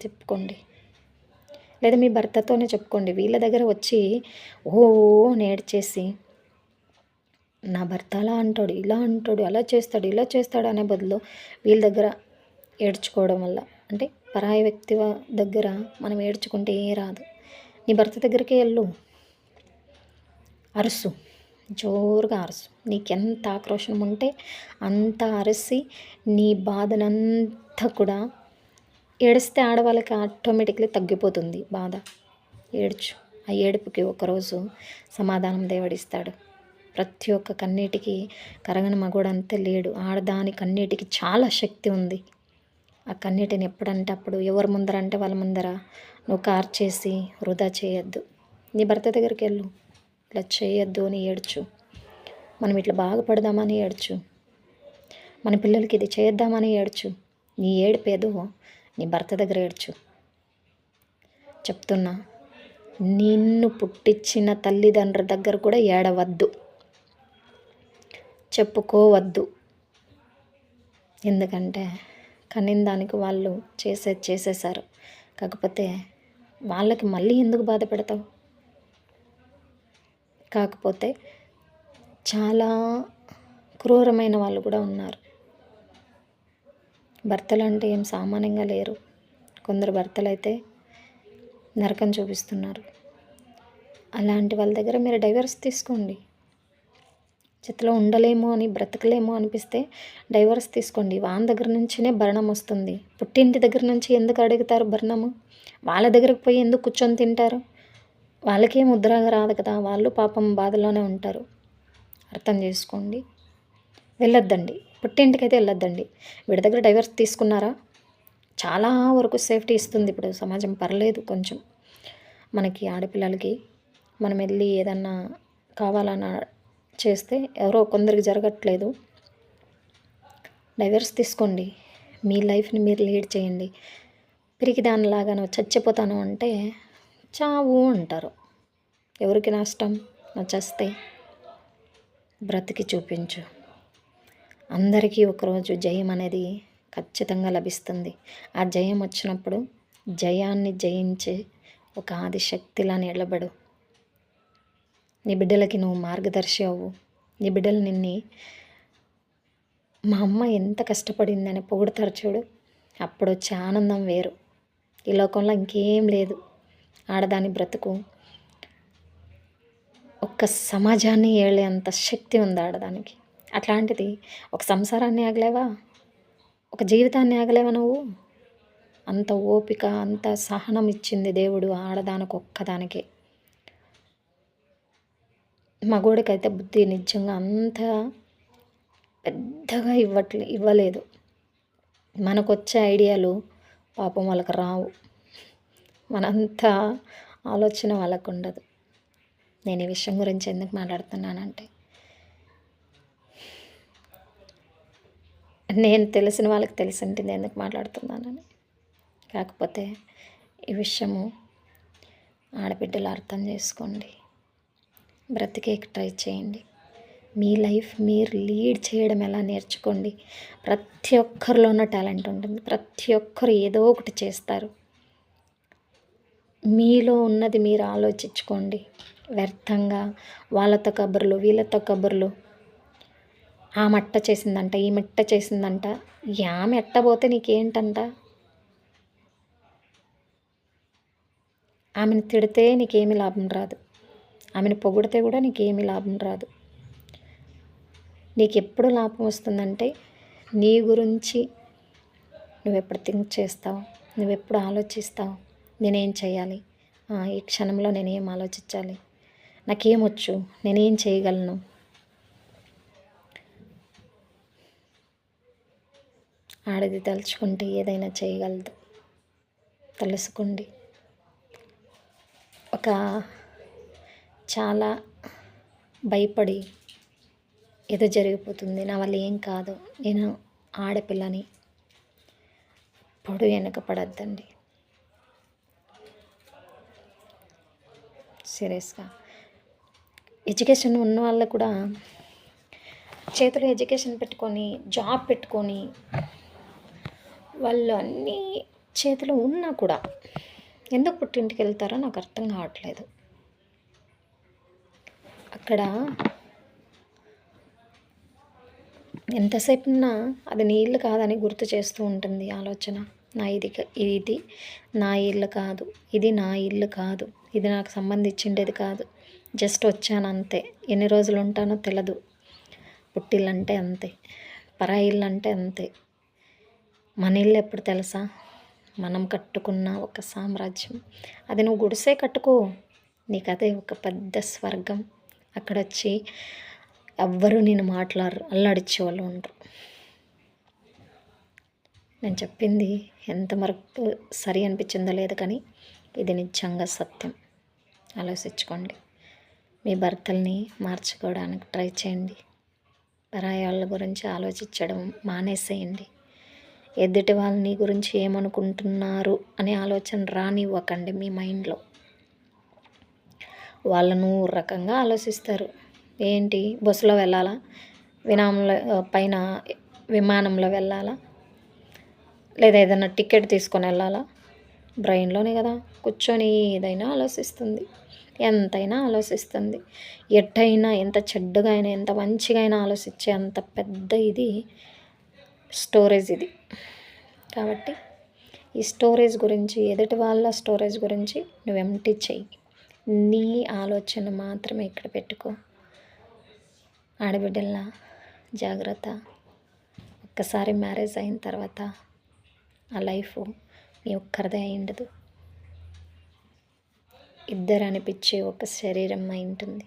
చెప్పుకోండి, లేదా మీ భర్తతోనే చెప్పుకోండి. వీళ్ళ దగ్గర వచ్చి ఓ నేడ్చేసి నా భర్త అలా అంటాడు, ఇలా అంటాడు, అలా చేస్తాడు, ఇలా చేస్తాడు అనే బదులు వీళ్ళ దగ్గర ఏడ్చుకోవడం వల్ల, అంటే పరాయి వ్యక్తి దగ్గర మనం ఏడ్చుకుంటే ఏ రాదు. నీ భర్త దగ్గరికి వెళ్ళు, అరుసు, జోరుగా అరుసు. నీకెంత ఆక్రోషం ఉంటే అంత అరిసి నీ బాధనంతా కూడా, ఏడిస్తే ఆడవాళ్ళకి ఆటోమేటిక్లీ తగ్గిపోతుంది బాధ. ఏడ్చు. ఆ ఏడుపుకి ఒకరోజు సమాధానం దేవుడిస్తాడు. ప్రతి ఒక్క కన్నీటికి కరగని మగోడంతే లేడు. ఆడదాని కన్నీటికి చాలా శక్తి ఉంది. ఆ కన్నీటిని ఎప్పుడంటే అప్పుడు, ఎవరి ముందర అంటే వాళ్ళ ముందర నువ్వు కార్చేసి వృధా చేయొద్దు. నీ భర్త దగ్గరికి వెళ్ళు, ఇట్లా చేయొద్దు అని ఏడ్చు. మనం ఇట్లా బాగుపడదామని ఏడ్చు. మన పిల్లలకి ఇది చేద్దామని ఏడ్చు. నీ ఏడుపేదో నీ భర్త దగ్గర ఏడ్చు. చెప్తున్నా, నిన్ను పుట్టించిన తల్లిదండ్రుల దగ్గర కూడా ఏడవద్దు, చెప్పుకోవద్దు. ఎందుకంటే కనిన దానికి వాళ్ళు చేసేసారు. కాకపోతే వాళ్ళకి మళ్ళీ ఎందుకు బాధ పెడతావు? కాకపోతే చాలా క్రూరమైన వాళ్ళు కూడా ఉన్నారు. భర్తలు అంటే ఏం సామాన్యంగా లేరు. కొందరు భర్తలు అయితే నరకం చూపిస్తున్నారు. అలాంటి వాళ్ళ దగ్గర మీరు డైవర్స్ తీసుకోండి. చేతిలో ఉండలేమో అని, బ్రతకలేమో అనిపిస్తే డైవర్స్ తీసుకోండి. వాళ్ళ దగ్గర నుంచినే భరణం వస్తుంది. పుట్టింటి దగ్గర నుంచి ఎందుకు అడుగుతారు భరణము? వాళ్ళ దగ్గరకు పోయి ఎందుకు కూర్చొని తింటారు? వాళ్ళకేం ముద్రగా రాదు కదా, వాళ్ళు పాపం బాధలోనే ఉంటారు. అర్థం చేసుకోండి. వెళ్ళొద్దండి, పుట్టింటికైతే వెళ్ళొద్దండి. వీడి దగ్గర డైవర్స్ తీసుకున్నారా, చాలా వరకు సేఫ్టీ ఇస్తుంది ఇప్పుడు సమాజం. పర్లేదు కొంచెం మనకి ఆడపిల్లలకి. మనం వెళ్ళి ఏదన్నా కావాలన్న చేస్తే ఎవరో కొందరికి జరగట్లేదు. డైవర్స్ తీసుకోండి, మీ లైఫ్ని మీరు లీడ్ చేయండి. పిరికి దానిలాగా నువ్వు చచ్చిపోతాను అంటే చావు అంటారు. ఎవరికి నష్టం? నువ్వు చస్తే బ్రతికి చూపించు. అందరికీ ఒకరోజు జయం అనేది ఖచ్చితంగా లభిస్తుంది. ఆ జయం వచ్చినప్పుడు జయాన్ని జయించే ఒక ఆదిశక్తిలా నిలబడు. నీ బిడ్డలకి నువ్వు మార్గదర్శి అవ్వు. నీ బిడ్డలు నిన్ని మా అమ్మ ఎంత కష్టపడిందని పొగుడతారు చూడు, అప్పుడు వచ్చే ఆనందం వేరు. ఈ లోకంలో ఇంకేం లేదు. ఆడదాని బ్రతుకు ఒక్క సమాజాన్ని ఏళ్ళే అంత శక్తి ఉంది ఆడదానికి. అట్లాంటిది ఒక సంసారాన్ని ఆగలేవా? ఒక జీవితాన్ని ఆగలేవా నువ్వు? అంత ఓపిక, అంత సహనం ఇచ్చింది దేవుడు ఆడదానికి ఒక్కదానికే. మగోడికైతే బుద్ధి నిజంగా అంత పెద్దగా ఇవ్వలేదు. మనకొచ్చే ఐడియాలు పాపం వాళ్ళకి రావు. మనంత ఆలోచన వాళ్ళకు ఉండదు. నేను ఈ విషయం గురించి ఎందుకు మాట్లాడుతున్నానంటే, నేను తెలిసిన వాళ్ళకి తెలిసి ఉంటుంది ఎందుకు మాట్లాడుతున్నానని. కాకపోతే ఈ విషయము ఆడబిడ్డలు అర్థం చేసుకోండి, బ్రతికే ట్రై చేయండి. మీ లైఫ్ మీరు లీడ్ చేయడం ఎలా నేర్చుకోండి. ప్రతి ఒక్కరిలో ఉన్న టాలెంట్ ఉంటుంది. ప్రతి ఒక్కరు ఏదో ఒకటి చేస్తారు. మీలో ఉన్నది మీరు ఆలోచించుకోండి. వ్యర్థంగా వాళ్ళతో కబుర్లు, వీళ్ళతో కబుర్లు, ఆ మట్ట చేసిందంట, ఈ మట్ట చేసిందంట, ఆమె ఎట్టబోతే నీకేంటంట? ఆమెను తిడితే నీకేమీ లాభం రాదు, ఆమెను పొగిడితే కూడా నీకేమీ లాభం రాదు. నీకు ఎప్పుడు లాభం వస్తుందంటే, నీ గురించి నువ్వెప్పుడు థింక్ చేస్తావు, నువ్వెప్పుడు ఆలోచిస్తావు, నేనేం చేయాలి, ఈ క్షణంలో నేనేం ఆలోచించాలి, నాకేమొచ్చు, నేనేం చేయగలను. ఆడది తలుచుకుంటే ఏదైనా చేయగలదు. తెలుసుకోండి. ఒక చాలా భయపడి ఏదో జరిగిపోతుంది, నా వల్ల ఏం కాదు, నేను ఆడపిల్లని పొడు వెనక పడద్దండి. సీరియస్గా ఎడ్యుకేషన్ ఉన్న వాళ్ళు కూడా చేతిలో ఎడ్యుకేషన్ పెట్టుకొని, జాబ్ పెట్టుకొని, వాళ్ళు అన్నీ చేతిలో ఉన్నా కూడా ఎందుకు పుట్టింటికి వెళ్తారో నాకు అర్థం కావట్లేదు. అక్కడ ఎంతసేపు ఉన్నా అది నీ ఇల్లు కాదని గుర్తు చేస్తూ ఉంటుంది ఆలోచన. ఇది నా ఇల్లు కాదు, ఇది నా ఇల్లు కాదు, ఇది నాకు సంబంధించిండేది కాదు, జస్ట్ వచ్చాను అంతే. ఎన్ని రోజులు ఉంటానో తెలదు. పుట్టిల్లంటే అంతే, పరాయి ఇల్లు అంటే అంతే. మన ఇల్లు ఎప్పుడు తెలుసా? మనం కట్టుకున్న ఒక సామ్రాజ్యం. అది నువ్వు గుడిసే కట్టుకో, నీకు అదే ఒక పెద్ద స్వర్గం. అక్కడ వచ్చి ఎవ్వరూ నేను మాట్లాడరు, అల్లాడిచ్చే వాళ్ళు ఉండరు. నేను చెప్పింది ఎంతవరకు సరి అనిపించిందో లేదు, కానీ ఇది నిజంగా సత్యం. ఆలోచించుకోండి. మీ భర్తల్ని మార్చుకోవడానికి ట్రై చేయండి. పరాయి వాళ్ళ గురించి ఆలోచించడం మానేసేయండి. ఎదుటి వాళ్ళని గురించి ఏమనుకుంటున్నారు అనే ఆలోచన రానివ్వకండి మీ మైండ్లో. వాళ్ళను రకంగా ఆలోచిస్తారు. ఏంటి, బస్సులో వెళ్ళాలా, పైన విమానంలో వెళ్ళాలా, లేదా ఏదైనా టికెట్ తీసుకొని వెళ్ళాలా? బ్రెయిన్లోనే కదా కూర్చొని ఏదైనా ఆలోచిస్తుంది, ఎంతైనా ఆలోచిస్తుంది. ఎట్టయినా, ఎంత చెడ్డగా అయినా, ఎంత మంచిగా అయినా ఆలోచించే అంత పెద్ద ఇది స్టోరేజ్ ఇది. కాబట్టి ఈ స్టోరేజ్ గురించి, ఎదుటి వాళ్ళ స్టోరేజ్ గురించి నువ్వు ఎంటీ చెయ్యి. నీ ఆలోచన మాత్రమే ఇక్కడ పెట్టుకో. ఆడబిడ్డల్లా జాగ్రత్త. ఒక్కసారి మ్యారేజ్ అయిన తర్వాత ఆ లైఫ్ నీ ఒక్కరిదే అయి ఉండదు. ఇద్దరు అనిపించే ఒక శరీరం అయి ఉంటుంది.